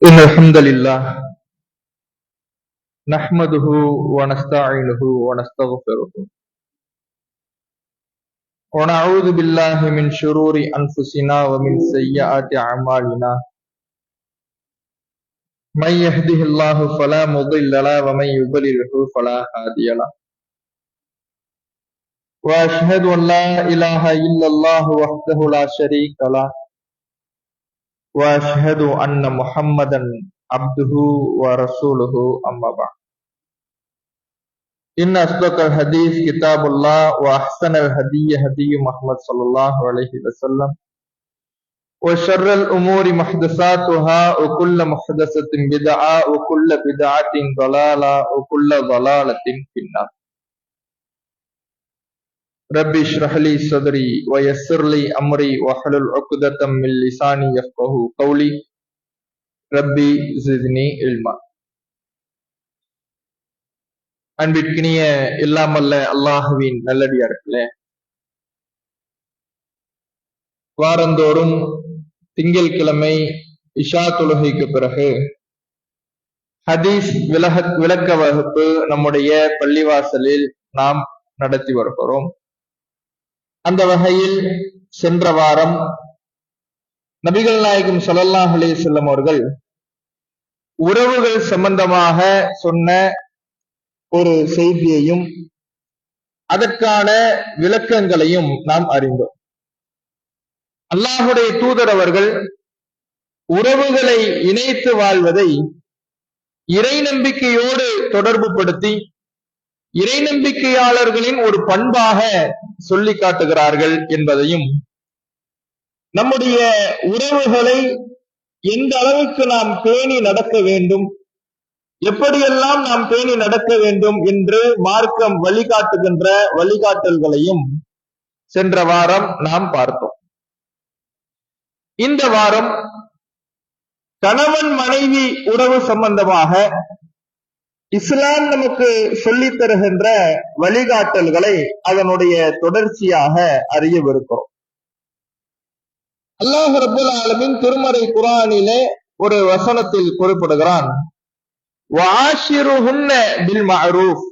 إن الحمد لله نحمده ونستعينه ونستغفره ونعوذ بالله من شرور أنفسنا ومن سيئات أعمالنا من يهده الله فلا مضل له ومن يضلله فلا هادي له وأشهد أن لا إله إلا الله وحده لا شريك له وأشهد أن محمدا عبده ورسوله أما بعد إن أصدق الحديث كتاب الله وأحسن الهدي هدي محمد صلى الله عليه وسلم وشر الأمور محدثاتها وكل محدثة بدعة وكل بدعة ضلالة وكل ضلالة في النار ربي اشرح لي صدري ويسر لي أمري واحلل عقدة من لساني يفقهوا قولي ربي زدني علما. அன்பிற்கினிய இல்லாமல்ல அல்லாஹுவின் நல்லடியார்களே, வாரந்தோறும் திங்கட்கிழமை இஷா தொழுகைக்கு பிறகு ஹதீஸ் விளக்க வகுப்பு நம்முடைய பள்ளிவாசலில் நாம் நடத்தி வருகிறோம். அந்த வகையில் சென்ற வாரம் நபிகள் நாயகம் ஸல்லல்லாஹு அலைஹி வஸல்லம் அவர்கள் உறவுகள் சம்பந்தமாக சொன்ன ஒரு செய்தியையும் அதற்கான விளக்கங்களையும் நாம் அறிந்தோம். அல்லாஹுடைய தூதர் அவர்கள் உறவுகளை இணைத்து வாழ்வதை இறை நம்பிக்கையோடு தொடர்பு படுத்தி இறை நம்பிக்கையாளர்களின் ஒரு பண்பாக சொல்லி காட்டுகிறார்கள் என்பதையும், நம்முடைய உறவுகளை எந்த அளவுக்கு நாம் பேணி நடக்க வேண்டும், எப்படியெல்லாம் நாம் பேணி நடக்க வேண்டும் என்று மார்க்கம் வழிகாட்டுகின்ற வழிகாட்டல்களையும் சென்ற வாரம் நாம் பார்த்தோம். இந்த வாரம் கணவன் மனைவி உறவு சம்பந்தமாக இஸ்லாம் நமக்கு சொல்லித் தருகின்ற வழிகாட்டல்களை அதனுடைய தொடர்ச்சியாக அறியவிருக்கிறோம். அல்லாஹ் ரப்பல் ஆலமீன் திருமறை குர்ஆனிலே ஒரு வசனத்தில் குறிப்பிடுகிறான், வஆஷிருஹுன்ன பில் மஅரூஃப்,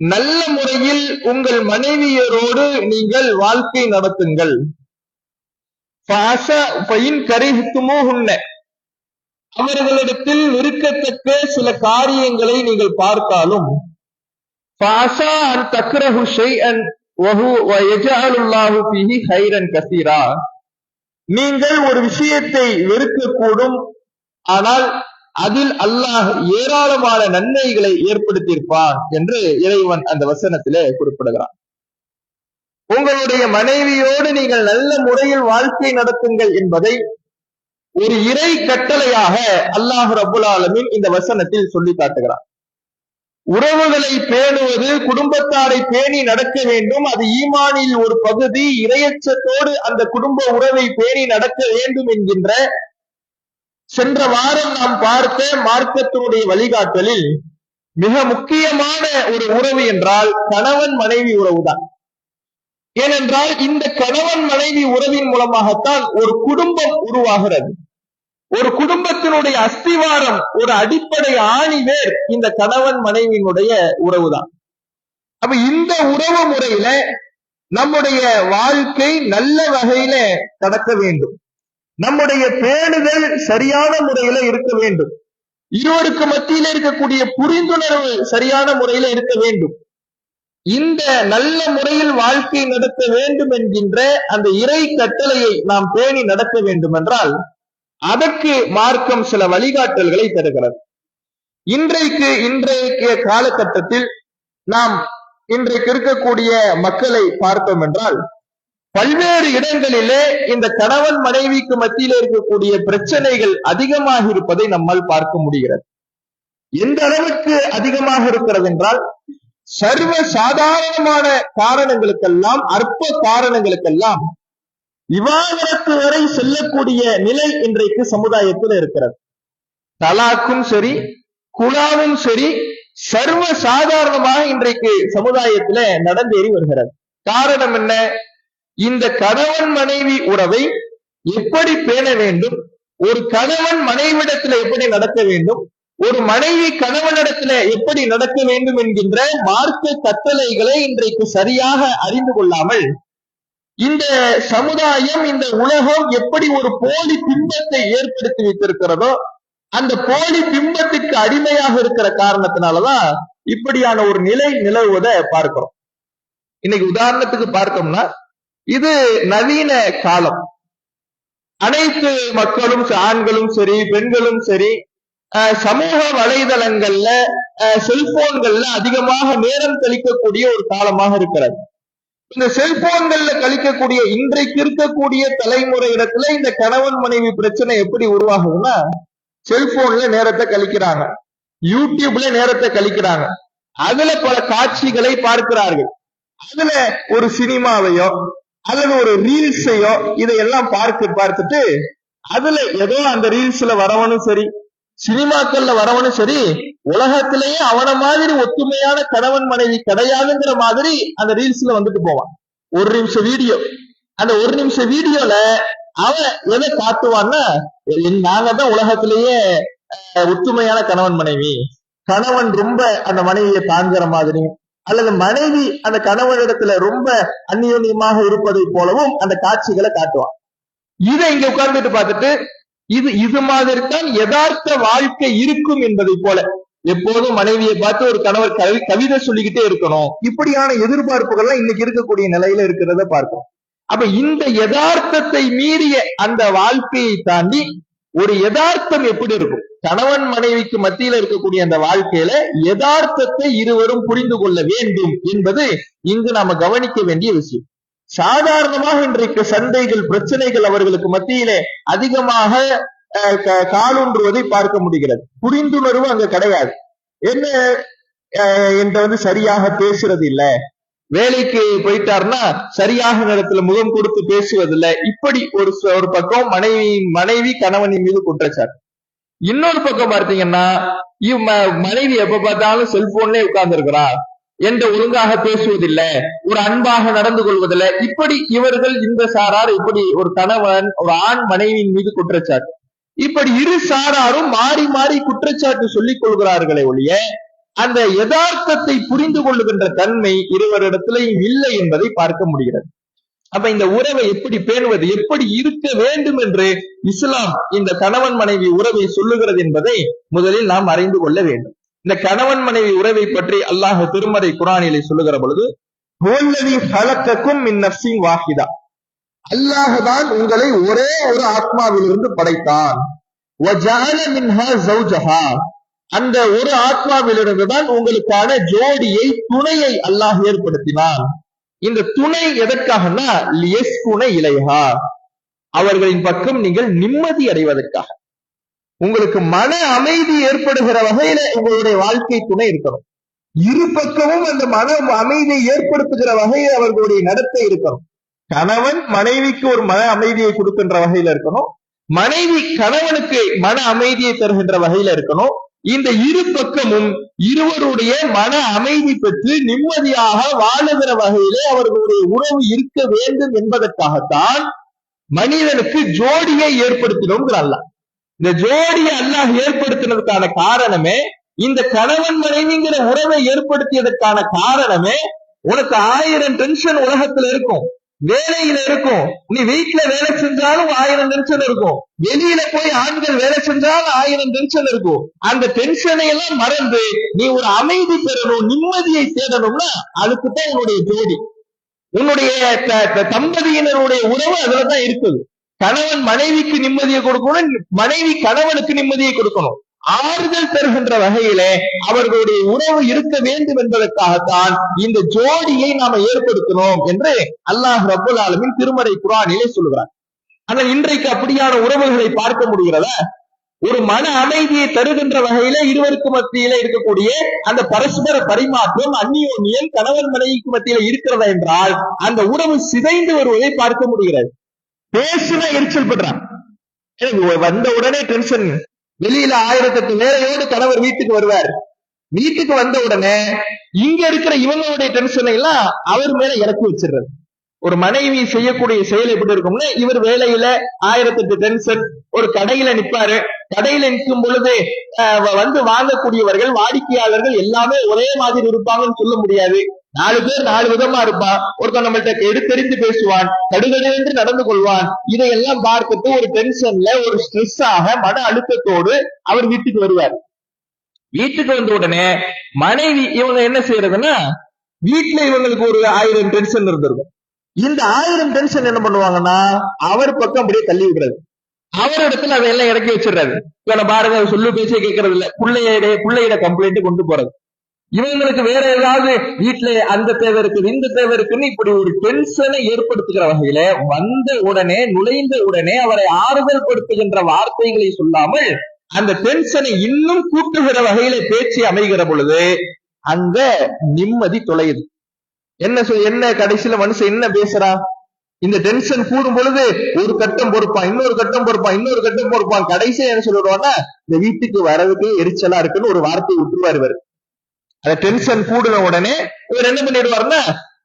நல்ல முறையில் உங்கள் மனைவியரோடு நீங்கள் வாழ்க்கை நடத்துங்கள். ஃபஇன் கரிஹ்துமூஹுன்ன, அவர்களிடத்தில் விருக்கத்தக்க சில காரியங்களை நீங்கள் பார்த்தாலும், ஃபஅஸா அன் தக்ரஹு ஷைஅன் வயஜஅலுல்லாஹு ஃபீஹி கைரன் கஸீரா, நீங்கள் ஒரு விஷயத்தை வெறுக்கக்கூடும், ஆனால் அதில் அல்லாஹ் ஏராளமான நன்மைகளை ஏற்படுத்தியிருப்பான் என்று இறைவன் அந்த வசனத்திலே குறிப்பிடுகிறான். உங்களுடைய மனைவியோடு நீங்கள் நல்ல முறையில் வாழ்க்கை நடத்துங்கள் என்பதை ஒரு இறை கட்டளையாக அல்லாஹ் ரப்புல் ஆலமீன் இந்த வசனத்தில் சொல்லி காட்டுகிறார். உறவுகளை பேணுவது, குடும்பத்தாரை பேணி நடக்க வேண்டும், அது ஈமானில் ஒரு பகுதி. இறையச்சத்தோடு அந்த குடும்ப உறவை பேணி நடக்க வேண்டும் என்கின்ற சென்ற வாரம் நாம் பார்த்த மார்க்கத்தினுடைய வழிகாட்டலில் மிக முக்கியமான ஒரு உறவு என்றால் கணவன் மனைவி உறவுதான். ஏனென்றால் இந்த கணவன் மனைவி உறவின் மூலமாகத்தான் ஒரு குடும்பம் உருவாகிறது. ஒரு குடும்பத்தினுடைய அஸ்திவாரம், ஒரு அடிப்படை ஆணிவேர் இந்த கணவன் மனைவியினுடைய உறவுதான். அப்ப இந்த உறவு முறையில நம்முடைய வாழ்க்கை நல்ல வகையில நடக்க வேண்டும். நம்முடைய பேணுதல் சரியான முறையில இருக்க வேண்டும். இருவருக்கு மத்தியில இருக்கக்கூடிய புரிந்துணர்வு சரியான முறையில இருக்க வேண்டும். இந்த நல்ல முறையில் வாழ்க்கை நடத்த வேண்டும் என்கின்ற அந்த இறை கட்டளையை நாம் பேணி நடக்க வேண்டும் என்றால் அதற்கு மார்க்கம் சில வழிகாட்டல்களை தருகிறது. இன்றைய காலகட்டத்தில் நாம் இன்றைக்கு இருக்கக்கூடிய மக்களை பார்த்தோம் என்றால் பல்வேறு இடங்களிலே இந்த கணவன் மனைவிக்கு மத்தியில் இருக்கக்கூடிய பிரச்சனைகள் அதிகமாக இருப்பதை நம்மால் பார்க்க முடிகிறது. எந்த அளவுக்கு அதிகமாக இருக்கிறது என்றால், சர்வ சாதாரணமான காரணங்களுக்கெல்லாம், அற்ப காரணங்களுக்கெல்லாம் விவாகரத்து வரை செல்லக்கூடிய நிலை இன்றைக்கு சமுதாயத்தில் இருக்கிறது. தலாக்கும் சரி, குலாவும் சரி, சர்வ சாதாரணமாக இன்றைக்கு சமுதாயத்துல நடந்தேறி வருகிறது. காரணம் என்ன? இந்த கணவன் மனைவி உறவை எப்படி பேண வேண்டும், ஒரு கணவன் மனைவிடத்துல எப்படி நடக்க வேண்டும், ஒரு மனைவி கணவனிடத்துல எப்படி நடக்க வேண்டும் என்கின்ற மார்க்க கட்டளைகளை இன்றைக்கு சரியாக அறிந்து கொள்ளாமல் இந்த சமுதாயம், இந்த உலகம் எப்படி ஒரு போலி பிம்பத்தை ஏற்படுத்தி வைத்திருக்கிறதோ அந்த போலி பிம்பத்துக்கு அடிமையாக இருக்கிற காரணத்தினாலதான் இப்படியான ஒரு நிலை நிலவுவதை பார்க்கிறோம். இன்னைக்கு உதாரணத்துக்கு பார்த்தோம்னா, இது நவீன காலம். அனைத்து மக்களும், ஆண்களும் சரி பெண்களும் சரி, சமூக வலைதளங்கள்ல செல்போன்கள்ல அதிகமாக நேரம் கழிக்கக்கூடிய ஒரு காலமாக இருக்கிறது. இந்த செல்போன்கள்ல கழிக்கக்கூடிய இன்றைக்கு இருக்கக்கூடிய தலைமுறை இடத்துல இந்த கணவன் மனைவி பிரச்சனை எப்படி உருவாகுதுன்னா, செல்போன்ல நேரத்தை கழிக்கிறாங்க, யூடியூப்ல நேரத்தை கழிக்கிறாங்க, அதுல பல காட்சிகளை பார்க்கிறார்கள், அதுல ஒரு சினிமாவையோ அல்லது ஒரு ரீல்ஸையோ இதையெல்லாம் பார்த்துட்டு அதுல ஏதோ அந்த ரீல்ஸ்ல வரவனும் சரி, சினிமாக்கள்ல வரவனும் சரி, உலகத்திலேயே அவன மாதிரி ஒத்துமையான கணவன் மனைவி கிடையாதுங்கிற மாதிரி அந்த ரீல்ஸ்ல வந்துட்டு போவான். ஒரு நிமிஷம் வீடியோ, அந்த ஒரு நிமிஷம் வீடியோல அவன் எதை காட்டுவான்னா, நாங்க தான் உலகத்திலேயே ஒத்துமையான கணவன் மனைவி, கணவன் ரொம்ப அந்த மனைவியை தாங்குற மாதிரி, அல்லது மனைவி அந்த கணவனிடத்துல ரொம்ப அந்நியோன்யமாக இருப்பதை போலவும் அந்த காட்சிகளை காட்டுவான். இதை இங்க உட்கார்ந்துட்டு பார்த்துட்டு இது மாதிரி தான் யதார்த்த வாழ்க்கை இருக்கும் என்பதை போல எப்போதும் மனைவியை பார்த்து ஒரு கணவர் கவிதை சொல்லிக்கிட்டே இருக்கணும், இப்படியான எதிர்பார்ப்புகள்லாம் இன்னைக்கு இருக்கக்கூடிய நிலையில இருக்கிறத பார்க்கிறோம். அப்ப இந்த யதார்த்தத்தை மீறிய அந்த வாழ்க்கையை தாண்டி ஒரு யதார்த்தம் எப்படி இருக்கும், கணவன் மனைவிக்கு மத்தியில இருக்கக்கூடிய அந்த வாழ்க்கையில யதார்த்தத்தை இருவரும் புரிந்து கொள்ள வேண்டும் என்பது இங்கு நாம கவனிக்க வேண்டிய விஷயம். சாதாரணமாக இன்றைக்கு சண்டைகள், பிரச்சனைகள் அவர்களுக்கு மத்தியிலே அதிகமாக காலூன்றுவதை பார்க்க முடிகிறது. புரிந்துணர்வு அங்க கிடையாது. என்ன என்ற சரியாக பேசுறது இல்ல, வேலைக்கு போயிட்டாருன்னா சரியாக நேரத்துல முகம் கொடுத்து பேசுவதில்லை, இப்படி ஒரு பக்கம் மனைவி கணவனின் மீது குற்றச்சாட்டு. இன்னொரு பக்கம் பார்த்தீங்கன்னா, மனைவி எப்ப பார்த்தாலும் செல்போன்ல உட்கார்ந்து இருக்கிறா, என்ற ஒழுங்காக பேசுவதில்லை, ஒரு அன்பாக நடந்து கொள்வதில்லை, இப்படி இவர்கள் இந்த சாரார், இப்படி ஒரு கணவன் ஒரு ஆண் மனைவியின் மீது குற்றச்சாட்டு, இப்படி இரு சாராரும் மாறி மாறி குற்றச்சாட்டு சொல்லிக் கொள்கிறார்களே ஒழிய அந்த யதார்த்தத்தை புரிந்து கொள்ளுகின்ற தன்மை இருவரிடத்திலையும் இல்லை என்பதை பார்க்க முடிகிறது. அப்ப இந்த உறவை எப்படி பேணுவது, எப்படி இருக்க வேண்டும் என்று இஸ்லாம் இந்த கணவன் மனைவி உறவை சொல்லுகிறது என்பதை முதலில் நாம் அறிந்து கொள்ள வேண்டும். இந்த கணவன் மனைவி உறவை பற்றி அல்லாஹ் திருமறை குர்ஆனிலே சொல்லுகிற பொழுது, அல்லாஹ்தான் உங்களை ஒரே ஒரு ஆத்மாவிலிருந்து படைத்தான், அந்த ஒரு ஆத்மாவிலிருந்து தான் உங்களுக்கான ஜோடியை, துணையை அல்லாஹ் ஏற்படுத்தினான். இந்த துணை எதற்காகனா, இலைஹா, அவர்களின் பக்கம் நீங்கள் நிம்மதி அடைவதற்காக, உங்களுக்கு மன அமைதி ஏற்படுகிற வகையில உங்களுடைய வாழ்க்கை துணை இருக்கணும். இரு பக்கமும் அந்த மன அமைதியை ஏற்படுத்துகிற வகையில் அவர்களுடைய நடத்தை இருக்கணும். கணவன் மனைவிக்கு ஒரு மன அமைதியை கொடுக்கின்ற வகையில இருக்கணும், மனைவி கணவனுக்கு மன அமைதியை தருகின்ற வகையில இருக்கணும். இந்த இரு பக்கமும் இருவருடைய மன அமைதி பெற்று நிம்மதியாக வாழுகிற வகையிலே அவர்களுடைய உறவு இருக்க வேண்டும் என்பதற்காகத்தான் மனிதனுக்கு ஜோடியை ஏற்படுத்தினோம் அல்லாஹ். இந்த ஜோடியை அல்லாஹ் ஏற்படுத்தினதுக்கான காரணமே, இந்த கணவன் மனைவிங்கிற உறவை ஏற்படுத்தியதற்கான காரணமே, உனக்கு 1000 டென்ஷன் உலகத்துல இருக்கும், வேலையில இருக்கும், நீ வீட்டுல வேலை செஞ்சாலும் 1000 டென்ஷன் இருக்கும், வெளியில போய் ஆண்கள் வேலை செஞ்சாலும் 1000 டென்ஷன் இருக்கும். அந்த டென்ஷனை எல்லாம் மறந்து நீ ஒரு அமைதி பெறணும், நிம்மதியை தேடணும்னா அதுக்குத்தான் உன்னுடைய ஜோடி, உன்னுடைய தம்பதியினருடைய உறவு அதுலதான் இருக்குது. கணவன் மனைவிக்கு நிம்மதியை கொடுக்கணும், மனைவி கணவனுக்கு நிம்மதியை கொடுக்கணும். ஆறுதல் தருகின்ற வகையிலே அவர்களுடைய உறவு இருக்க வேண்டும் என்பதற்காகத்தான் இந்த ஜோடியை நாம ஏற்படுத்தணும் என்று அல்லாஹ் ரப்பல் ஆலமீன் திருமறை குர்ஆனிலே சொல்லுகிறார். ஆனால் இன்றைக்கு அப்படியான உறவுகளை பார்க்க முடிகிறதா? ஒரு மன அமைதியை தருகின்ற வகையில இருவருக்கு மத்தியில இருக்கக்கூடிய அந்த பரஸ்பர பரிமாற்றம், அந்நியோன்யம் கணவன் மனைவிக்கு மத்தியில இருக்கிறதா என்றால் அந்த உறவு சிதைந்து வருவதை பார்க்க முடிகிறது. பேசுனா எரிச்சல் பண்றான், வந்த உடனே டென்ஷன், வெளியில 1008 வேலையோடு கணவர் வீட்டுக்கு வருவார், வீட்டுக்கு வந்த உடனே இங்க இருக்கிற இவங்களுடைய டென்ஷனை எல்லாம் அவர் மேல இறக்கி வச்சிடுறது. ஒரு மனைவி செய்யக்கூடிய செயல் எப்படி இருக்கும்னா, இவர் வேலையில 1008 டென்ஷன், ஒரு கடையில நிற்பாரு. கடையில நிற்கும் பொழுது வந்து வாங்கக்கூடியவர்கள், வாடிக்கையாளர்கள் எல்லாமே ஒரே மாதிரி இருப்பாங்கன்னு சொல்ல முடியாது. 4 பேர் 4 விதமா இருப்பான். ஒருத்தன் நம்மள்ட்ட எடுத்தெறிந்து பேசுவான், கடுகடுஎன்று நடந்து கொள்வான். இதையெல்லாம் பார்த்துட்டு ஒரு டென்ஷன்ல, ஒரு ஸ்ட்ரெஸ் ஆக, மன அழுத்தத்தோடு அவர் வீட்டுக்கு வருவார். வீட்டுக்கு வந்த உடனே மனைவி இவங்க என்ன செய்யறதுன்னா, வீட்டுல இவங்களுக்கு ஒரு 1000 டென்ஷன் இருந்திருக்கும். இந்த 1000 டென்ஷன் என்ன பண்ணுவாங்கன்னா, அவர் பக்கம் அப்படியே தள்ளி விடுறது. அவர் இடத்துல அதையெல்லாம் இறக்கி வச்சிடறாரு. இப்ப பாருங்க, சொல்லு பேச்சே கேட்கறது இல்ல, பிள்ளையிட கம்ப்ளைண்ட் கொண்டு போறது. இவங்களுக்கு வேற ஏதாவது வீட்டுல அந்த தேவை இருக்குது, இந்த தேவை இருக்குன்னு இப்படி ஒரு டென்ஷனை ஏற்படுத்துகிற வகையில வந்த உடனே, நுழைந்த உடனே அவரை ஆறுதல் படுத்துகின்ற வார்த்தைகளை சொல்லாமல் அந்த டென்ஷனை இன்னும் கூட்டுகிற வகையில பேச்சு அமைகிற பொழுது அந்த நிம்மதி தொலையுது. என்ன கடைசியில மனுஷன் என்ன பேசுறா, இந்த டென்ஷன் கூடும் பொழுது ஒரு கட்டம் பொறுப்பான், இன்னொரு கட்டம் பொறுப்பான், இன்னொரு கட்டம் பொறுப்பான். கடைசியா என்ன சொல்லுவான்னா, இந்த வீட்டுக்கு வரதுக்கு எரிச்சலா இருக்குன்னு ஒரு வார்த்தை விட்டுருவாரு இவர். அந்த டென்ஷன் கூடுன உடனே இவர் என்ன பண்ணிடுவாருன்னா,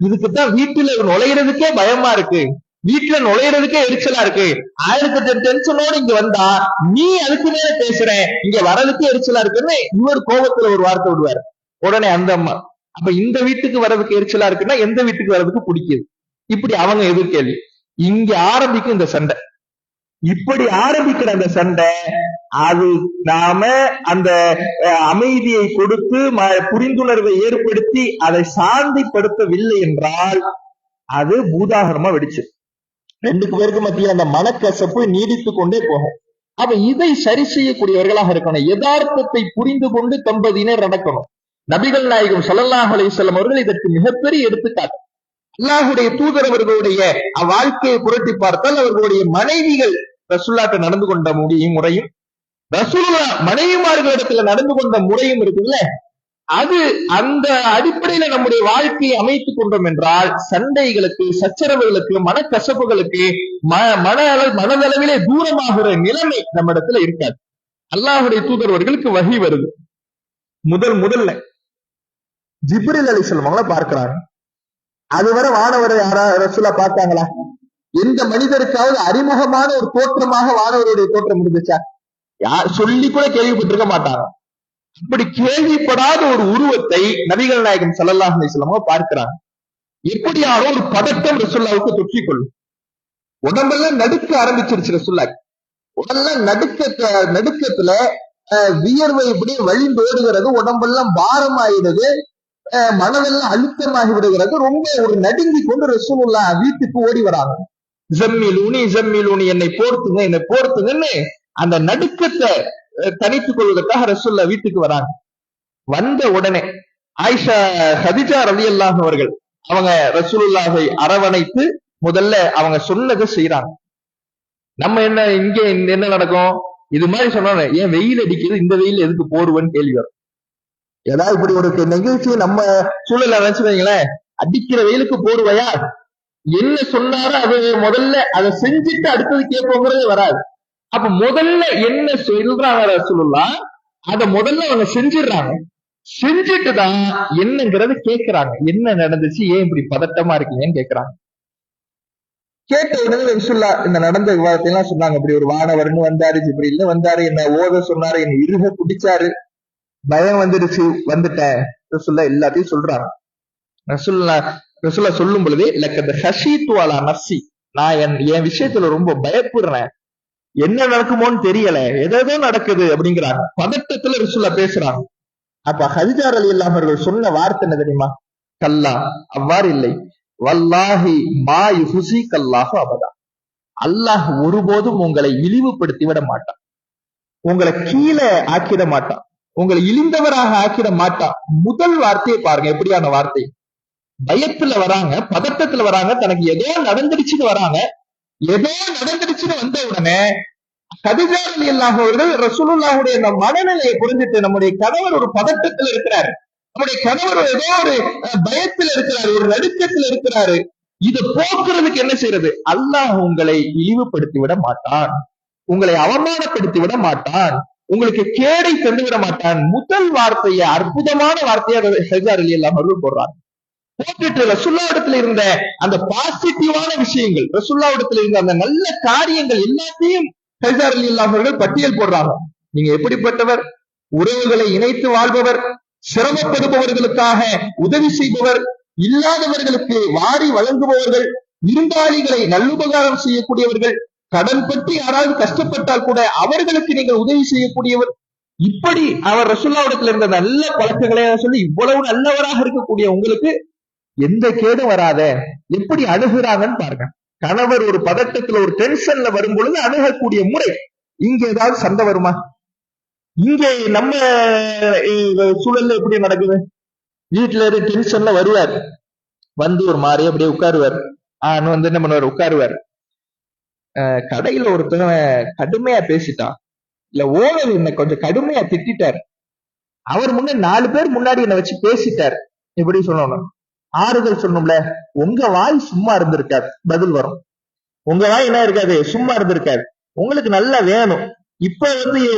இதுக்குதான் வீட்டுல நுழையிறதுக்கே பயமா இருக்கு, வீட்டுல நுழையிறதுக்கே எரிச்சலா இருக்கு, 1008 டென்ஷனோடு இங்க வந்தா நீ அதுக்கு மேல பேசுற, இங்க வர்றதுக்கே எரிச்சலா இருக்குன்னு இவர் கோபத்துல ஒரு வார்த்தை விடுவாரு. உடனே அந்த அம்மா, அப்ப இந்த வீட்டுக்கு வர்றதுக்கு எரிச்சலா இருக்குன்னா எந்த வீட்டுக்கு வர்றதுக்கு பிடிக்குது, இப்படி அவங்க எதிர்கேள்வி. இங்க ஆரம்பிக்கும் இந்த சண்டை. இப்படி ஆரம்பிக்கிற அந்த சண்டை, அது நாம அந்த அமைதியை கொடுத்து புரிந்துணர்வை ஏற்படுத்தி அதை சாந்திப்படுத்தவில்லை என்றால் அது பூதாகரமா வெடிச்சு 2 பேருக்கு மத்தியில் அந்த மனக்கசப்பு நீடித்து கொண்டே போகும். அப்ப இதை சரி செய்யக்கூடியவர்களாக இருக்கணும். யதார்த்தத்தை புரிந்து கொண்டு தம்பதியினர் நடக்கணும். நபிகள் நாயகம் ஸல்லல்லாஹு அலைஹி வஸல்லம் அவர்கள் இதற்கு மிகப்பெரிய எடுத்துக்காட்டு. அல்லாஹுடைய தூதர் அவர்களுடைய வாழ்க்கையை புரட்டி பார்த்தால் அவர்களுடைய மனைவிகள் ரசூலுல்லாஹ்ட்ட நடந்து கொண்ட முறையும், ரசூலுல்லாஹ் மனைவிமார்களிடத்துல நடந்து கொண்ட முறையும் இருக்குல்ல, அது அந்த அடிப்படையில நம்முடைய வாழ்க்கையை அமைத்துக் கொண்டோம் என்றால் சண்டைகளுக்கு, சச்சரவுகளுக்கு, மனக்கசப்புகளுக்கு, மனதளவிலே தூரமாகிற நிலைமை நம்ம இடத்துல இருக்காது. அல்லாஹுடைய தூதர்வர்களுக்கு வஹி வருது. முதல்ல ஜிப்ரீல் அலைஹிஸ்ஸலாம் அவங்கள பார்க்கிறாங்க. அதுவரை வானவரை ரசூலா பார்த்தாங்களா? எந்த மனிதருக்காவது அறிமுகமான ஒரு தோற்றமாக வானவருடைய தோற்றம் இருந்துச்சா? யார் சொல்லி கூட கேள்விப்பட்டிருக்க மாட்டாங்க. இப்படி கேள்விப்படாத ஒரு உருவத்தை நபிகள் நாயகம் ஸல்லல்லாஹு அலைஹி வஸல்லம் பார்க்கிறாங்க. எப்படியான ஒரு பதட்டம் ரசூலுல்லாஹ்வுக்கு தொற்றிக்கொள்ளும். உடம்பெல்லாம் நடுக்க ஆரம்பிச்சிருச்சு ரசூலுல்லாஹ். உடம்பெல்லாம் நடுக்கத்துல வியர்வை இப்படி வழிந்தோடுகிறது, உடம்பெல்லாம் பாரமாயிடுது, மனதெல்லாம் அழுத்தமாகி விடுகிறது. ரொம்ப ஒரு நடுங்கி கொண்டு ரசூலுல்லாஹ் வீட்டுக்கு ஓடி வராங்க. ஜம்மிலூனி, என்னை போர்த்துங்கன்னு அந்த நடுக்கத்தை தனித்துக் கொள்வதற்காக ரசூலுல்லாஹ் வீட்டுக்கு வராங்க. வந்த உடனே ஆயிஷா ஹதீஜா ரலியல்லாஹு அவர்கள் அவங்க ரசூலுல்லாஹை அரவணைத்து முதல்ல அவங்க சொன்னதை செய்யறாங்க. நம்ம இங்க என்ன நடக்கும், இது மாதிரி சொன்னாங்க, ஏன் வெயில் அடிக்குது, இந்த வெயில் எதுக்கு போடுவேன்னு கேள்வி வரும். ஏதாவது இப்படி ஒரு நிகழ்ச்சி நம்ம சூழல நினைச்சு வைங்களேன், அடிக்கிற வெயிலுக்கு போடுவையா, என்ன சொன்னாரோ அது முதல்ல அதை செஞ்சுட்டு அடுத்தது கேட்போங்கிறது வராது. அப்ப முதல்ல என்ன சொல்றாங்க ரசூலுல்லாஹ், அத முதல்ல அவங்க செஞ்சிடறாங்க. செஞ்சுட்டு தான் என்னங்கிறது கேட்கிறாங்க. என்ன நடந்துச்சு, ஏன் இப்படி பதட்டமா இருக்கீங்கன்னு கேட்கிறாங்க. கேட்ட உடனே ரசூலுல்லாஹ் இந்த நடந்த விவாதத்தை எல்லாம் சொன்னாங்க. அப்படி ஒரு வானவர்னு வந்தாரு, ஜிப்ரீல்னு வந்தாரு, என்ன ஓத சொன்னாரு, என்ன இருக குடிச்சாரு, பயம் வந்துடுச்சு, வந்துட்டேன். ரசூலுல்லாஹ் எல்லாத்தையும் சொல்றாங்க. ரசூலுல்லாஹ் சொல்லும் பொழுதே லக்கத் ஹஷீது அலா நஃப்ஸி, நான் என் விஷயத்துல ரொம்ப பயப்படுறேன், என்ன நடக்குமோன்னு தெரியல, ஏதோ நடக்குது அப்படிங்கிறாங்க. பதட்டத்துல ரசூலுல்லாஹ் பேசுறாங்க. அப்ப ஹதீஜா ரலியல்லாஹு அவர்கள் சொன்ன வார்த்தை என்ன தெரியுமா? கல்லா, அவ்வாறு இல்லை, வல்லாஹி மா யுஹ்ஸிகல்லாஹு அபதா, அல்லாஹ் ஒருபோதும் உங்களை இழிவுபடுத்தி விட மாட்டான், உங்களை கீழே ஆக்கிட மாட்டான், உங்களை இழிந்தவராக ஆக்கிட மாட்டான். முதல் வார்த்தையை பாருங்க, எப்படியான வார்த்தை. பயத்துல வராங்க, பதட்டத்துல வராங்க, தனக்கு ஏதோ நடந்துடுச்சுன்னு வராங்க. ஏதோ நடந்துடுச்சுன்னு வந்த உடனே ஹதீஜா ரலியல்லாஹு அவர்கள் ரசூலுல்லாஹுடைய அந்த மனநிலையை புரிஞ்சுட்டு, நம்முடைய கணவர் ஒரு பதட்டத்துல இருக்கிறாரு, நம்முடைய கணவர் ஏதோ ஒரு பயத்துல இருக்கிறாரு, ஒரு நடுக்கத்துல இருக்கிறாரு, இதை போக்குறதுக்கு என்ன செய்யறது? அல்லாஹ் உங்களை இழிவுபடுத்தி விட மாட்டான், உங்களை அவமானப்படுத்தி விட மாட்டான், உங்களுக்கு கேடை தந்து விட மாட்டான். முதல் வார்த்தையை, அற்புதமான வார்த்தையை ஹதீஜா ரலியல்லாஹு அவர்கள் போடுறாங்க. போட்டுட்டு ரசூல்லாவிடத்துல இருந்த அந்த பாசிட்டிவான விஷயங்கள், ரசூல்லாவிடத்துல இருந்த அந்த நல்ல காரியங்கள் எல்லாத்தையும் ஹைசார் ரலியல்லாஹு அவர்கள் பட்டியல் போடுறாங்க. நீங்க எப்படிப்பட்டவர், உறவுகளை இணைத்து வாழ்பவர், சிரமப்படுபவர்களுக்காக உதவி செய்பவர், இல்லாதவர்களுக்கு வாரி வழங்குபவர்கள், விருந்தாளிகளை நல்லுபகாரம் செய்யக்கூடியவர்கள், கடன் பற்றி யாராவது கஷ்டப்பட்டால் கூட அவர்களுக்கு நீங்கள் உதவி செய்யக்கூடியவர். இப்படி அவர் ரசூலுல்லாஹ்விடத்தில் இருந்த நல்ல பழக்கங்களை சொல்லி இவ்வளவு நல்லவராக இருக்கக்கூடிய உங்களுக்கு எந்த கேடும் வராத எப்படி அணுகுறாங்கன்னு பாருங்க. கணவர் ஒரு பதட்டத்துல ஒரு டென்ஷன்ல வரும் பொழுது அணுகக்கூடிய முறை. இங்க ஏதாவது சண்டை வருமா? இங்க நம்ம சூழல்ல எப்படி நடக்குது? வீட்டுல இருந்து டென்ஷன்ல வருவார், வந்து ஒரு மாதிரி அப்படியே உட்காருவார். வந்து என்ன பண்ணுவார், உட்காருவார். கடையில ஒருத்தவங்க கடுமையா பேசிட்டான், இல்ல ஓனர் என்ன கொஞ்சம் கடுமையா திட்டார், அவர் முன்ன 4 பேர் முன்னாடி என்ன வச்சு பேசிட்டார். எப்படி சொல்லணும், ஆறுதல் சொல்லணும்ல. உங்க வாய் சும்மா இருந்திருக்காது, பதில் வரும். உங்க வாய் என்ன இருக்காது, சும்மா இருந்திருக்காது. உங்களுக்கு நல்லா வேணும். இப்ப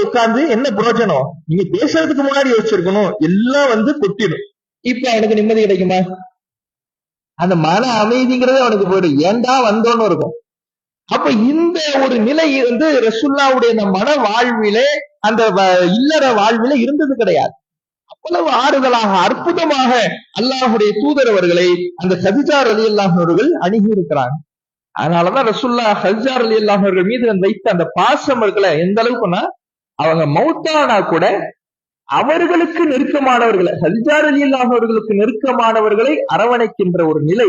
உட்கார்ந்து என்ன பிரயோஜனம், நீங்க பேசுறதுக்கு முன்னாடி யோசிச்சிருக்கணும். எல்லாம் கொட்டிடும். இப்ப அவனுக்கு நிம்மதி கிடைக்குமா? அந்த மன அமைதிங்கிறதே அவனுக்கு போயிடும். ஏண்டா வந்தோன்னு இருக்கும். அப்ப இந்த ஒரு நிலை ரசூலுல்லாஹ்வுடைய அந்த மன வாழ்விலே, அந்த இல்லற வாழ்விலே இருந்தது கிடையாது. அவ்வளவு ஆறுதலாக அற்புதமாக அல்லாஹுடைய தூதர் அவர்களை அந்த கதிஜா ரலியல்லாஹு அவர்கள் அணுகி இருக்கிறாங்க. அதனாலதான் ரசூலுல்லாஹ் கதிஜா ரலியல்லாஹு அவர்கள் மீது வைத்த அந்த பாசம் இருக்கல எந்த அளவுக்குன்னா, அவங்க மௌத்தானா கூட அவர்களுக்கு நெருக்கமானவர்களை, கதிஜா ரலியல்லாஹு அவர்களுக்கு நெருக்கமானவர்களை அரவணைக்கின்ற ஒரு நிலை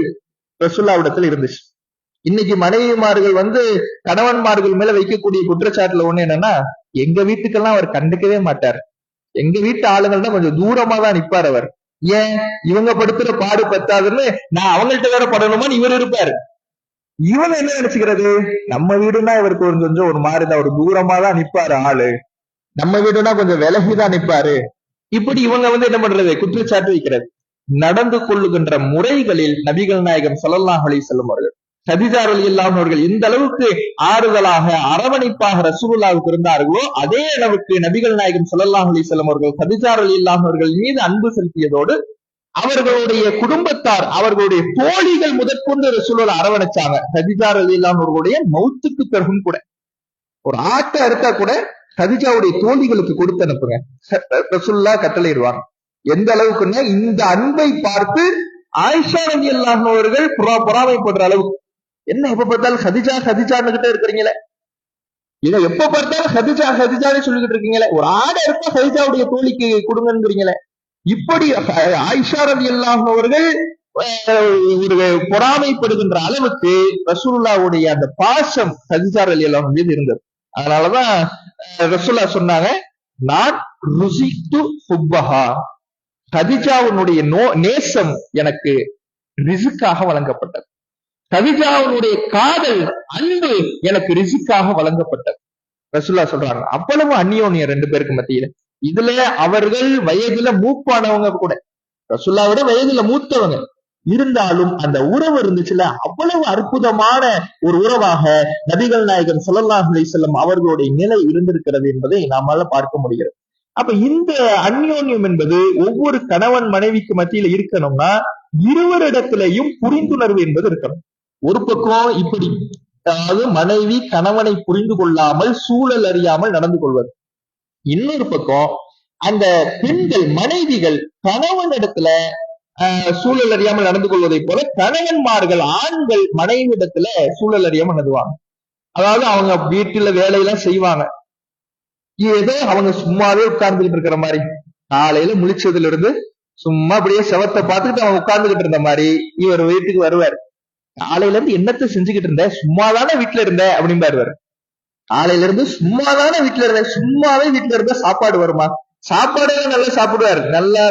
ரசூலுல்லாஹ்விடத்தில் இருந்துச்சு. இன்னைக்கு மனைவிமார்கள் கணவன்மார்கள் மேல வைக்கக்கூடிய குற்றச்சாட்டுல ஒண்ணு என்னன்னா, எங்க வீட்டுக்கெல்லாம் அவர் கண்டுக்கவே மாட்டார், எங்க வீட்டு ஆளுங்கள்னா கொஞ்சம் தூரமா தான் நிப்பார் அவர். ஏன், இவங்க படுத்துற பாடு பத்தாதுன்னு நான் அவங்கள்ட்ட வேற படணுமான்னு இவர் இருப்பாரு. இவங்க என்ன நினைச்சுக்கிறது, நம்ம வீடுனா இவருக்கு கொஞ்சம் ஒரு மாதிரிதான், ஒரு தூரமா தான் நிப்பாரு ஆளு, நம்ம வீடுனா கொஞ்சம் விலகிதான் நிப்பாரு. இப்படி இவங்க என்ன பண்றது, குற்றச்சாட்டு வைக்கிறது. நடந்து கொள்ளுகின்ற முறைகளில் நபிகள் நாயகம் ஸல்லல்லாஹு அலைஹி வஸல்லம் அவர்கள், கதீஜா ரலியல்லாஹு அவர்கள் எந்த அளவுக்கு ஆறுதலாக அரவணைப்பாக ரசூலுல்லாஹ்வுக்கு இருந்தார்களோ, அதே அளவுக்கு நபிகள் நாயகம் ஸல்லல்லாஹு அலைஹி வஸல்லம் அவர்கள் கதீஜா ரலியல்லாஹு அவர்கள் மீது அன்பு செலுத்தியதோடு அவர்களுடைய குடும்பத்தார், அவர்களுடைய தோழிகள் முதற்கொண்டு ரசூலுல்லாஹ் அரவணைச்சாங்க. கதீஜா ரலியல்லாஹு அவர்களுடைய மௌத்துக்கு பிறகும் கூட ஒரு ஆட்டை அறுத்தா கூட கதீஜாவுடைய தோழிகளுக்கு கொடுத்து அனுப்புங்க, ரசூலுல்லாஹ் கட்டளையிடுவாங்க. எந்த அளவுக்குன்னா, இந்த அன்பை பார்த்து ஆயிஷா ரலியல்லாஹு அவர்கள் பொறாமைப்படுற அளவுக்கு. என்ன எப்ப பார்த்தாலும் கதீஜா கதீஜான்னு கிட்ட இருக்கிறீங்களே, இதை எப்ப பார்த்தாலும் கதீஜா கதீஜான்னு சொல்லிக்கிட்டு இருக்கீங்களே, ஒரு ஆடை இருப்பா கதீஜாவுடைய தோழிக்கு கொடுங்கன்றீங்களே. இப்படி ஆயிஷா ரலியல்லாஹு அவர்கள் ஒரு பொறாமைப்படுகின்ற அளவுக்கு ரசூலுல்லாஹ்வுடைய அந்த பாசம் கதீஜா ரலியல்லாஹு மீது இருந்தது. அதனாலதான் ரசூலுல்லாஹ் சொன்னாங்க, நான் ருசித்து ஹுப்பஹா, கதீஜாவுடைய நேசம் எனக்கு ரிசுக்காக வழங்கப்பட்டது, கதீஜாவுடைய காதல் அன்பு எனக்கு ரிசுக்காக வழங்கப்பட்டது. ரசூலுல்லாஹ் சொல்றாங்க. அவ்வளவு அந்யோன்யம் 2 பேருக்கு மத்தியில. இதுல அவர்கள் வயதுல மூப்பானவங்க கூட, ரசூலுல்லாஹ்வோட வயதுல மூத்தவங்க இருந்தாலும் அந்த உறவு இருந்துச்சுல, அவ்வளவு அற்புதமான ஒரு உறவாக நபிகள் நாயகம் ஸல்லல்லாஹு அலைஹி வஸல்லம் அவர்களுடைய நிலை இருந்திருக்கிறது என்பதை நாமால பார்க்க முடிகிறது. அப்ப இந்த அந்யோன்யம் என்பது ஒவ்வொரு கணவன் மனைவிக்கு மத்தியில இருக்கணும்னா இருவரிடத்திலையும் புரிந்துணர்வு என்பது இருக்கணும். ஒரு பக்கம் இப்படி, அதாவது மனைவி கணவனை புரிந்து கொள்ளாமல் சூழல் அறியாமல் நடந்து கொள்வது. இன்னொரு பக்கம் அந்த பெண்கள் மனைவிகள் கணவன் இடத்துல சூழல் அறியாமல் நடந்து கொள்வதை போல கணவன்மார்கள் ஆண்கள் மனைவிடத்துல சூழல் அறியாமல் நடந்துவாங்க. அதாவது அவங்க வீட்டுல வேலையெல்லாம் செய்வாங்க, ஏதோ அவங்க சும்மாவே உட்கார்ந்துகிட்டு இருக்கிற மாதிரி, காலையில முழிச்சதுல இருந்து சும்மா அப்படியே செவத்தை பார்த்துட்டு அவங்க உட்கார்ந்துகிட்டு இருந்த மாதிரி இவர் வீட்டுக்கு வருவார். காலையில இருந்து என்னத்தை செஞ்சுக்கிட்டு இருந்த, சும்மாதானே வீட்டுல இருந்த அப்படின்பாரு. காலையில இருந்து சும்மாதானே வீட்டுல இருந்த, சும்மாவே வீட்டுல இருந்தா சாப்பாடு வருமா, சாப்பாடே நல்லா சாப்பிடுவாரு, நல்லா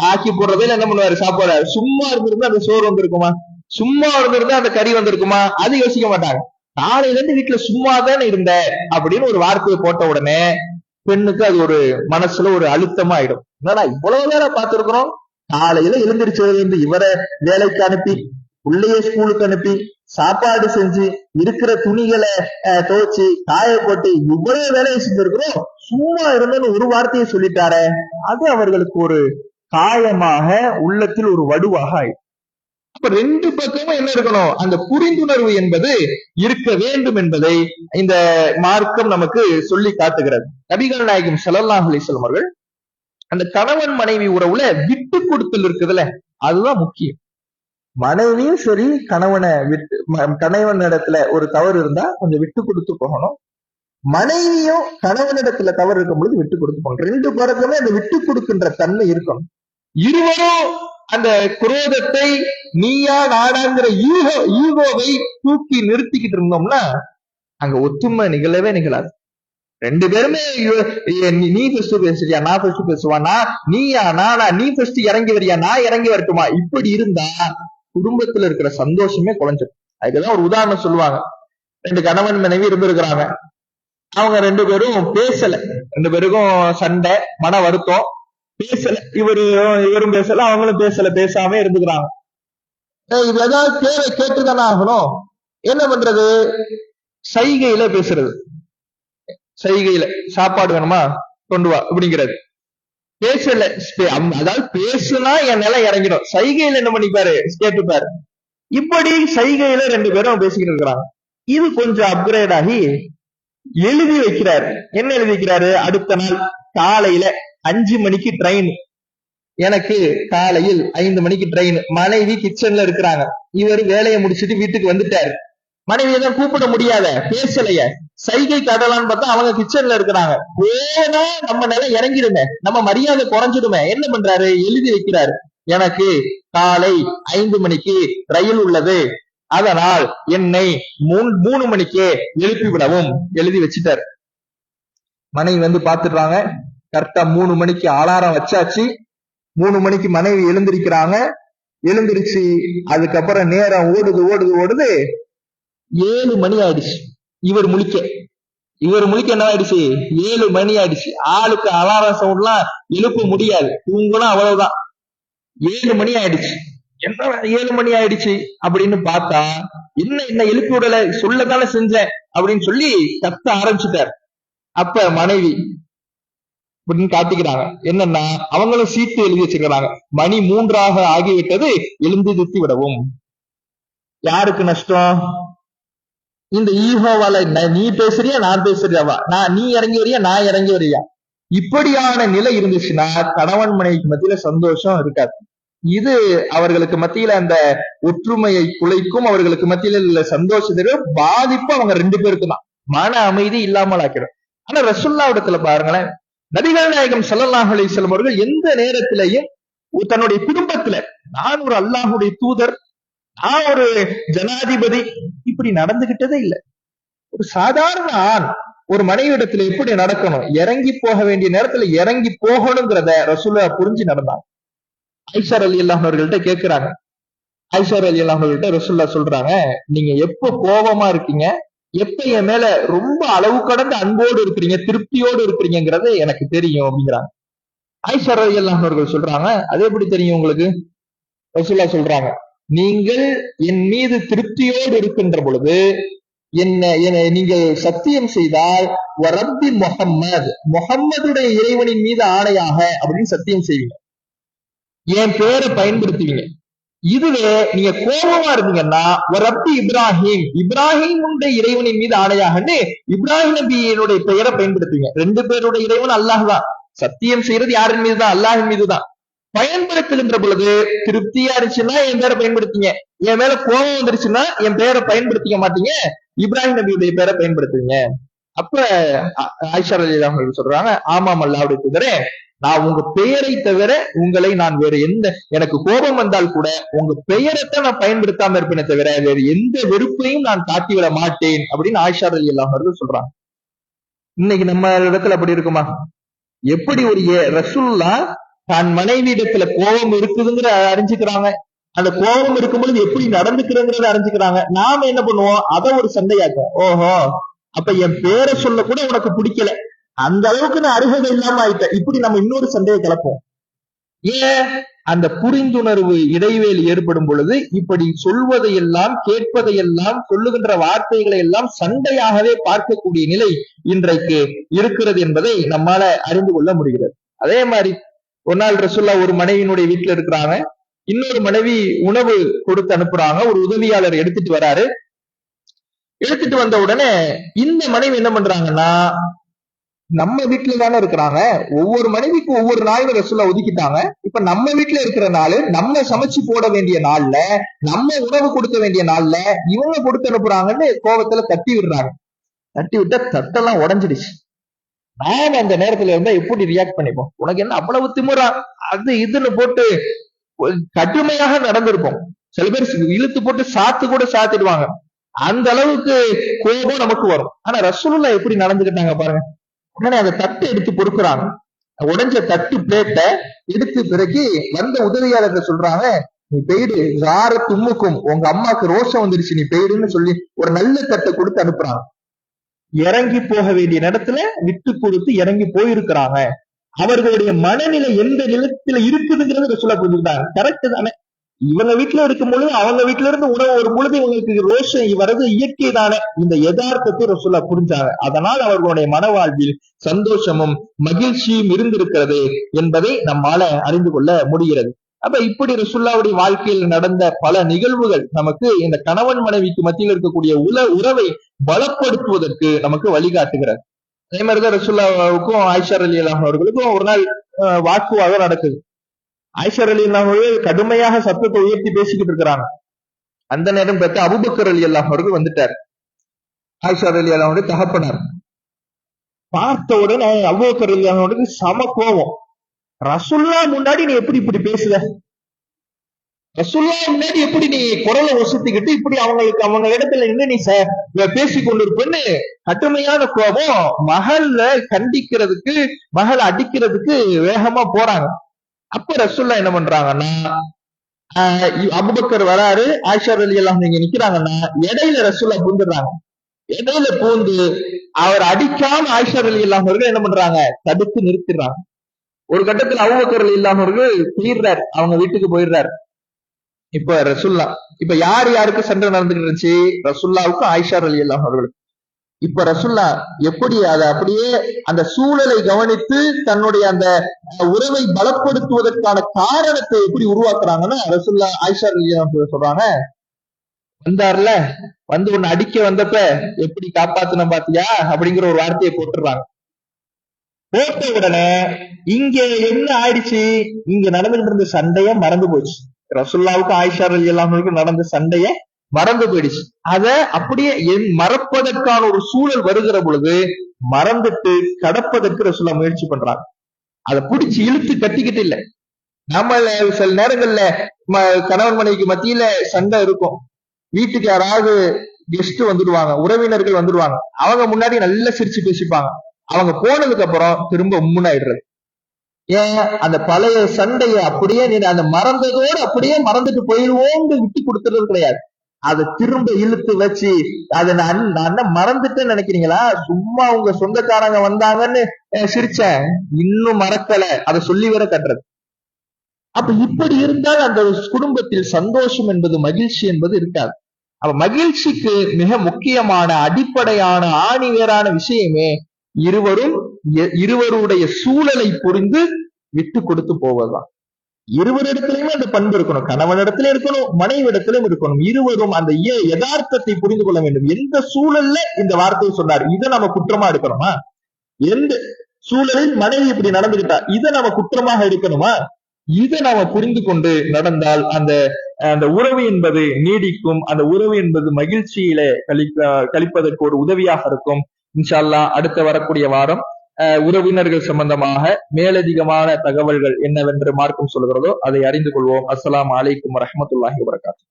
ஆக்கி போடுறதே என்ன பண்ணுவாரு, சாப்பாடு. சும்மா இருந்திருந்தா அந்த சோறு வந்திருக்குமா, சும்மா இருந்திருந்தா அந்த கறி வந்திருக்குமா, அது யோசிக்க மாட்டாங்க. காலையில இருந்து வீட்டுல சும்மாதானே இருந்த அப்படின்னு ஒரு வார்த்தையை போட்ட உடனே பெண்ணுக்கு அது ஒரு மனசுல ஒரு அழுத்தமா ஆயிடும். என்னடா இவ்வளவு நேரம் பார்த்திருக்கிறோம், காலையில எழுந்திரிச்சதுல இருந்து இவரை வேலைக்கு அனுப்பி, உள்ளேயே ஸ்கூலுக்கு அனுப்பி, சாப்பாடு செஞ்சு, இருக்கிற துணிகளை துவைச்சு காய போட்டு இவ்வளவு வேலையை செஞ்சிருக்கிறோம், சும்மா இருந்தேன்னு ஒரு வார்த்தையை சொல்லிட்டார, அது அவர்களுக்கு ஒரு காயமாக உள்ளத்தில் ஒரு வடுவாக ஆயிடும். அப்ப ரெண்டு பக்கமும் என்ன இருக்கணும், அந்த புரிந்துணர்வு என்பது இருக்க வேண்டும் என்பதை இந்த மார்க்கம் நமக்கு சொல்லி காட்டுகிறது. நபிகள் நாயகம் ஸல்லல்லாஹு அலைஹி வஸல்லம் அவர்கள் அந்த கணவன் மனைவி உறவுல விட்டு கொடுத்தல் இருக்குதுல்ல, அதுதான் முக்கியம். மனைவியும் சரி கணவனை கணவன் இடத்துல ஒரு தவறு இருந்தா கொஞ்சம் விட்டு கொடுத்து போகணும். மனைவியும் கணவனிடத்துல தவறு இருக்கும் பொழுது விட்டு கொடுத்து போகணும். ரெண்டு பேருக்குமே அந்த விட்டு கொடுக்கின்ற தன்மை இருக்கணும். இருவரும் அந்த குரோதத்தை நீயா நாடாங்கிற ஈகோவை தூக்கி நிறுத்திக்கிட்டு இருந்தோம்னா அங்க ஒத்துமை நிகழவே நிகழாது. ரெண்டு பேருமே நீ ஃபர்ஸ்ட் பேசுறியா, நான் ஃபர்ஸ்ட் பேசுவானா, நீயா நானா, நீ ஃபர்ஸ்ட் இறங்கி வரியா, நான் இறங்கி வரட்டுமா, இப்படி இருந்தா குடும்பத்துல இருக்கிற சந்தோஷமே குறைஞ்சிடும். அதுக்குதான் ஒரு உதாரணம் சொல்லுவாங்க. ரெண்டு கணவன் மனைவி இருந்திருக்கிறாங்க. அவங்க ரெண்டு பேரும் பேசல, ரெண்டு பேருக்கும் சண்டை, மன வருத்தம், பேசல. இவரும் பேசல, அவங்களும் பேசல, பேசாம இருந்துக்கிறாங்க. இது ஏதாவது தேவை கேட்டுதானே ஆகணும். என்ன பண்றது, சைகையில பேசுறது. சைகையில சாப்பாடு வேணுமா கொண்டு வா அப்படிங்கிறது. பேசல, அதாவது பேசுனா என் நிலை இறங்கிடும். சைகையில என்ன பண்ணிப்பாரு, கேட்டுப்பாரு. இப்படி சைகையில ரெண்டு பேரும் பேசிக்கிட்டு இருக்கிறாங்க. இது கொஞ்சம் அப்கிரேட் ஆகி எழுதி வைக்கிறாரு. என்ன எழுதி வைக்கிறாரு, அடுத்த நாள் காலையில 5 மணிக்கு ட்ரெயின், எனக்கு காலையில் 5 மணிக்கு ட்ரெயின். மனைவி கிச்சன்ல இருக்கிறாங்க. இவர் வேலையை முடிச்சுட்டு வீட்டுக்கு வந்துட்டாரு. மனைவியை தான் கூப்பிட முடியாத, பேசலைய, சைகை காட்டலான்னு பார்த்தா அவங்க கிச்சன்ல இருக்கிறாங்க. ஏன்னா நம்ம நிலை இறங்கிடுமே, நம்ம மரியாதை குறைஞ்சிடுமே. என்ன பண்றாரு, எழுதி வைக்கிறாரு, எனக்கு காலை 5 மணிக்கு ரயில் உள்ளது, அதனால் என்னை 3 மணிக்கே எழுப்பி விடவும் எழுதி வச்சுட்டாரு. மனைவி வந்து பாத்துடுறாங்க. கரெக்டா 3 மணிக்கு அலாரம் வச்சாச்சு. 3 மணிக்கு மனைவி எழுந்திருக்கிறாங்க. எழுந்திருச்சு அதுக்கப்புறம் நேரம் ஓடுது. 7 மணி ஆயிடுச்சு. இவர் முழிக்க என்ன ஆயிடுச்சு, 7 மணி ஆயிடுச்சு. ஆளுக்கு அலாரம் சவுண்ட்லாம் எழுப்ப முடியாது, தூங்கணும் அவ்வளவுதான். 7 மணி ஆயிடுச்சு. என்ன 7 மணி ஆயிடுச்சு அப்படின்னு பார்த்தா, என்ன எழுப்பி விடல, சொல்லத்தானே செஞ்சேன் அப்படின்னு சொல்லி கத்த ஆரம்பிச்சுட்டார். அப்ப மனைவி அப்படின்னு காட்டிக்கிறாங்க. என்னன்னா, அவங்களும் சீட்டு எழுதி வச்சிருக்கிறாங்க. மணி 3 ஆகிவிட்டது, எழுந்து தித்தி விடவும். யாருக்கு நஷ்டம், இந்த ஈகோவால. நீ பேசுறியா, நான் பேசுறியாவா, நீ இறங்கி வரியா, நான் இறங்கி வரியா, இப்படியான நிலை இருந்துச்சுன்னா கணவன் மனைவிக்கு மத்தியில சந்தோஷம் இருக்காது. இது அவர்களுக்கு மத்தியில அந்த ஒற்றுமையை குலைக்கும், அவர்களுக்கு மத்தியில உள்ள சந்தோஷத்துக்கு பாதிப்பு அவங்க ரெண்டு பேருக்கு தான், மன அமைதி இல்லாமல் ஆக்கிடும். ஆனா ரசூலுல்லாஹ்விடத்துல பாருங்களேன், நபிகள் நாயகம் ஸல்லல்லாஹு அலைஹி வஸல்லம் அவர்கள் எந்த நேரத்திலையும் தன்னுடைய குடும்பத்துல, நான் ஒரு அல்லாஹ்வுடைய தூதர், நான் ஒரு ஜனாதிபதி, இப்படி நடந்துகிட்டதே இல்லை. ஒரு சாதாரண ஆண் ஒரு மனைவிடத்துல எப்படி நடக்கணும், இறங்கி போக வேண்டிய நேரத்துல இறங்கி போகணுங்கிறத ரசூலுல்லாஹ் புரிஞ்சு நடந்தாங்க. ஆயிஷா ரலியல்லாஹு அவர்கள்ட்ட கேட்கிறாங்க. ஆயிஷா ரலியல்லாஹு அவர்கள்ட்ட ரசூலுல்லாஹ் சொல்றாங்க, நீங்க எப்ப கோபமா இருக்கீங்க, எப்ப என் மேல ரொம்ப அளவு கடந்த அன்போடு இருக்கிறீங்க, திருப்தியோடு இருக்கிறீங்கிறது எனக்கு தெரியும் அப்படிங்கிறாங்க. ஆயிஷா ரலியல்லாஹு அவர்கள் சொல்றாங்க, அது எப்படி தெரியும் உங்களுக்கு? ரசூலுல்லாஹ் சொல்றாங்க, நீங்கள் என் மீது திருப்தியோடு இருக்கின்ற பொழுது நீங்கள் சத்தியம் செய்தால் ரப்பி முஹம்மதுடைய இறைவனின் மீது ஆணையாக அப்படின்னு சத்தியம் செய்வீங்க, என் பேரை பயன்படுத்துவீங்க. இதுவே நீங்க கோபமா இருந்தீங்கன்னா ரப்பி இப்ராஹிமுடைய இறைவனின் மீது ஆணையாகன்னு இப்ராஹிம் நபியினுடைய பெயரை பயன்படுத்துவீங்க. ரெண்டு பேருடைய இறைவன் அல்லாஹ் தான், சத்தியம் செய்யறது யாரின் மீதுதான், அல்லாஹின் மீதுதான். பயன்படுத்துகின்ற பொழுது திருப்தியா இருந்துச்சுன்னா என் பேரை பயன்படுத்திங்க, என் மேல கோபம் வந்துருச்சுன்னா என் பேரை பயன்படுத்திக்க மாட்டீங்க, இப்ராஹிம் நபியுடைய பேரை பயன்படுத்துவீங்க. அப்ப ஆயிஷா ரலியல்லாஹு அன்ஹா சொல்றாங்க, ஆமாம் அல்லாஹ்வுடைய தூதரே, நான் உங்க பெயரை தவிர உங்களை நான் வேற எந்த, எனக்கு கோபம் வந்தால் கூட உங்க பெயரைத்தான் நான் பயன்படுத்தாம இருப்பேனே தவிர வேறு எந்த வெறுப்பையும் நான் காட்டிவிட மாட்டேன் அப்படின்னு ஆயிஷா ரலியல்லாஹு அன்ஹா சொல்றாங்க. இன்னைக்கு நம்ம இடத்துல அப்படி இருக்குமா? எப்படி ஒரு ரசூலுல்லாஹ் தன் மனைவி இடத்துல கோபம் இருக்குதுங்கிற அறிஞ்சுக்கிறாங்க, அந்த கோபம் இருக்கும்போது எப்படி நடந்துக்கிறங்கிறத அறிஞ்சுக்கிறாங்க. நாம என்ன பண்ணுவோம், அதை ஒரு சண்டையாக்கும். ஓஹோ, அப்ப என் பேரை சொல்ல கூட உனக்கு பிடிக்கல, அந்த அளவுக்கு நான் அருகதை இல்லாம ஆயிட்டேன், இப்படி நம்ம இன்னொரு சண்டையை கிளப்போம். ஏன்? அந்த புரிந்துணர்வு இடைவேளை ஏற்படும் பொழுது இப்படி சொல்வதையெல்லாம், கேட்பதையெல்லாம், சொல்லுகின்ற வார்த்தைகளை எல்லாம் சண்டையாகவே பார்க்கக்கூடிய நிலை இன்றைக்கு இருக்கிறது என்பதை நம்மால அறிந்து கொள்ள முடிகிறது. அதே மாதிரி ஒரு நாள் ரசூலுல்லாஹ் ஒரு மனைவியினுடைய வீட்டுல இருக்கிறாங்க. இன்னொரு மனைவி உணவு கொடுத்து அனுப்புறாங்க. ஒரு உதவியாளர் எடுத்துட்டு வராரு. எடுத்துட்டு வந்த உடனே இந்த மனைவி என்ன பண்றாங்கன்னா, நம்ம வீட்டுல தானே இருக்கிறாங்க, ஒவ்வொரு மனைவிக்கும் ஒவ்வொரு நாள் ரசூலுல்லாஹ் ஒதுக்கிட்டாங்க. இப்ப நம்ம வீட்டுல இருக்கிற நாள், நம்ம சமைச்சு போட வேண்டிய நாள்ல, நம்ம உணவு கொடுக்க வேண்டிய நாள்ல இவங்க கொடுத்து அனுப்புறாங்கன்னு கோபத்துல தட்டி விடுறாங்க. தட்டி விட்டா தட்டெல்லாம் உடஞ்சிடுச்சு. நாம அந்த நேரத்துல இருந்தா எப்படி ரியாக்ட் பண்ணிப்போம்? உனக்கு என்ன அவ்வளவு திமுறா, அது இதுன்னு போட்டு கடுமையாக நடந்திருப்போம். சில பேர் இழுத்து போட்டு சாத்து கூட சாத்திடுவாங்க. அந்த அளவுக்கு கோபம் நமக்கு வரும். ஆனா ரசூலுல்லாஹ் எப்படி நடந்துக்கிட்டாங்க பாருங்க. உடனே அந்த தட்டு எடுத்து பொறுக்குறாங்க. உடைஞ்ச தட்டு பிளேட்டை எடுத்து பிறகு வந்த உதவியாளர்கள் சொல்றாங்க, நீ போயிடு, யார தும்முக்கும், உங்க அம்மாக்கு ரோஷம் வந்துருச்சு, நீ போயிடுன்னு சொல்லி ஒரு நல்ல தட்டை கொடுத்து அனுப்புறாங்க. இறங்கி போக வேண்டிய இடத்துல விட்டு கொடுத்து இறங்கி போயிருக்கிறாங்க. அவர்களுடைய மனநிலை எந்த நிலத்துல இருக்குதுங்கிறது ரசூலுல்லாஹ் புரிஞ்சுக்கிட்டாங்க. கரெக்ட் தானே? இவங்க வீட்டுல இருக்கும் பொழுது அவங்க வீட்டுல இருந்து உணவு வரும் பொழுது இவங்களுக்கு ரோஷம் வர்றது இயற்கை தானே. இந்த யதார்த்தத்தை ரசூலுல்லாஹ் புரிஞ்சாங்க. அதனால் அவர்களுடைய மனவாழ்வில் சந்தோஷமும் மகிழ்ச்சியும் இருந்திருக்கிறது என்பதை நம்மால அறிந்து கொள்ள முடிகிறது. அப்ப இப்படி ரசூலுல்லாஹ்வுடைய வாழ்க்கையில் நடந்த பல நிகழ்வுகள் நமக்கு இந்த கணவன் மனைவிக்கு மத்தியில் இருக்கக்கூடிய உறவை பலப்படுத்துவதற்கு நமக்கு வழிகாட்டுகிறது. அதே மாதிரிதான் ரசூலுல்லாஹ்வுக்கும் ஆயிஷா ரலியல்லாஹு அவர்களுக்கும் ஒரு நாள் வாக்குவாதம் நடக்குது. ஆயிஷா ரலியல்லாஹு அவர்கள் கடுமையாக சத்தத்தை உயர்த்தி பேசிக்கிட்டு இருக்கிறாங்க. அந்த நேரம் பார்த்து அபூபக்கர் ரலியல்லாஹு அவர்கள் வந்துட்டார். ஆயிஷா ரலியல்லாஹு அவருடைய தகப்பனார் பார்த்த உடனே அபூபக்கர் ரலியல்லாஹு அவருக்கு சம கோபம். ரசூலுல்லாஹ் முன்னாடி நீ எப்படி இப்படி பேசுற? ரசூலுல்லாஹ் முன்னாடி எப்படி நீ குரலை ஒசத்திக்கிட்டு இப்படி அவங்க இடத்துல நின்று நீ பேசி கொண்டிருப்பேன்னு கடுமையான கோபம். மகள கண்டிக்கிறதுக்கு, மகளை அடிக்கிறதுக்கு வேகமா போறாங்க. அப்ப ரசூலுல்லாஹ் என்ன பண்றாங்கன்னா, அபூபக்கர் வராரு, ஆயிஷா ரலியல்லாஹு நீங்க நிக்கிறாங்கன்னா இடையில ரசூலுல்லாஹ் பூந்துடுறாங்க. இடையில பூந்து அவர் அடிக்காம ஆயிஷா ரலியல்லாஹு அவர்கள் என்ன பண்றாங்க, தடுத்து நிறுத்திடுறாங்க. ஒரு கட்டத்துல அபூபக்கர் ரலியல்லாஹு அவர்கள் போயிடுறாரு, அவங்க வீட்டுக்கு போயிடுறாரு. இப்ப ரசூலுல்லாஹ் இப்ப யாருக்கு சண்டை நடந்துட்டு இருந்துச்சு? ரசூலுல்லாஹ்வுக்கும் ஆயிஷா ரலியல்லாஹு அவர்களுக்கு. இப்ப ரசூலுல்லாஹ் எப்படி அதை அப்படியே அந்த சூழலை கவனித்து தன்னுடைய அந்த உறவை பலப்படுத்துவதற்கான காரணத்தை எப்படி உருவாக்குறாங்கன்னா, ரசூலுல்லாஹ் ஆயிஷா ரலியல்லாஹு சொல்றாங்க, வந்தார்ல, வந்து ஒன்னு அடிக்க வந்தப்ப எப்படி காப்பாத்துன பாத்தியா அப்படிங்கிற ஒரு வார்த்தையை போட்டுறாங்க. போட்ட உடனே இங்க என்ன ஆயிடுச்சு, இங்க நடந்துகிட்டு இருந்த சண்டைய மறந்து போச்சு. ரசூலுல்லாஹ்வுக்கு ஆயிஷா ரலியல்லாஹு அன்ஹா நடந்த சண்டைய மறந்து போயிடுச்சு. அத அப்படியே மறப்பதற்கான ஒரு சூழல் வருகிற பொழுது மறந்துட்டு கடப்பதற்கு ரசூலுல்லாஹ் முயற்சி பண்றாங்க. அதை பிடிச்சு இழுத்து கட்டிக்கிட்டு இல்ல. நம்ம சில நேரங்கள்ல கணவன் மனைவிக்கு மத்தியில சண்டை இருக்கும். வீட்டுக்கு யாராவது கெஸ்ட் வந்துடுவாங்க, உறவினர்கள் வந்துடுவாங்க, அவங்க முன்னாடி நல்லா சிரிச்சு பேசிப்பாங்க. அவங்க போனதுக்கு அப்புறம் திரும்ப உம்முனாயிடுறது. ஏன்? அந்த பழைய சண்டைய அப்படியே நீ அந்த மறந்ததோடு அப்படியே மறந்துட்டு போயிடுவோம்னு விட்டு கொடுத்துறது கிடையாது. அதை திரும்ப இழுத்து வச்சு அதை நான் மறந்துட்டேன்னு நினைக்கிறீங்களா? சும்மா உங்க சொந்தக்காரங்க வந்தாங்கன்னு சிரிச்சேன், இன்னும் மறக்கல, அதை சொல்லி வர கட்டுறது. அப்ப இப்படி இருந்தால் அந்த குடும்பத்தில் சந்தோஷம் என்பது, மகிழ்ச்சி என்பது இருக்காது. அப்ப மகிழ்ச்சிக்கு மிக முக்கியமான அடிப்படையான ஆணிவேரான விஷயமே இருவருடைய சூழலை புரிந்து விட்டு கொடுத்து போவதுதான். இருவரிடத்திலுமே அந்த பண்பு இருக்கணும். கணவனிடத்திலும் இருக்கணும், மனைவிடத்திலும் இருக்கணும். இருவரும் அந்த யதார்த்தத்தை புரிந்து கொள்ள வேண்டும். எந்த சூழல்ல இந்த வார்த்தையை சொன்னார், இதை நம்ம குற்றமா எடுக்கணுமா? எந்த சூழலில் மனைவி இப்படி நடந்துகிட்டா இதை நம்ம குற்றமாக எடுக்கணுமா? இதை நாம புரிந்து கொண்டு நடந்தால் அந்த உறவு என்பது நீடிக்கும். அந்த உறவு என்பது மகிழ்ச்சியில கழிப்பதற்கு ஒரு உதவியாக இருக்கும். இன்ஷா அல்லாஹ் அடுத்த வரக்கூடிய வாரம் உறவினர்கள் சம்பந்தமாக மேலதிகமான தகவல்கள் என்னவென்று மார்க்கம் சொல்கிறதோ அதை அறிந்து கொள்வோம். அஸ்ஸலாமு அலைக்கும் வரஹ்மத்துல்லாஹி வபரகாத்துஹு.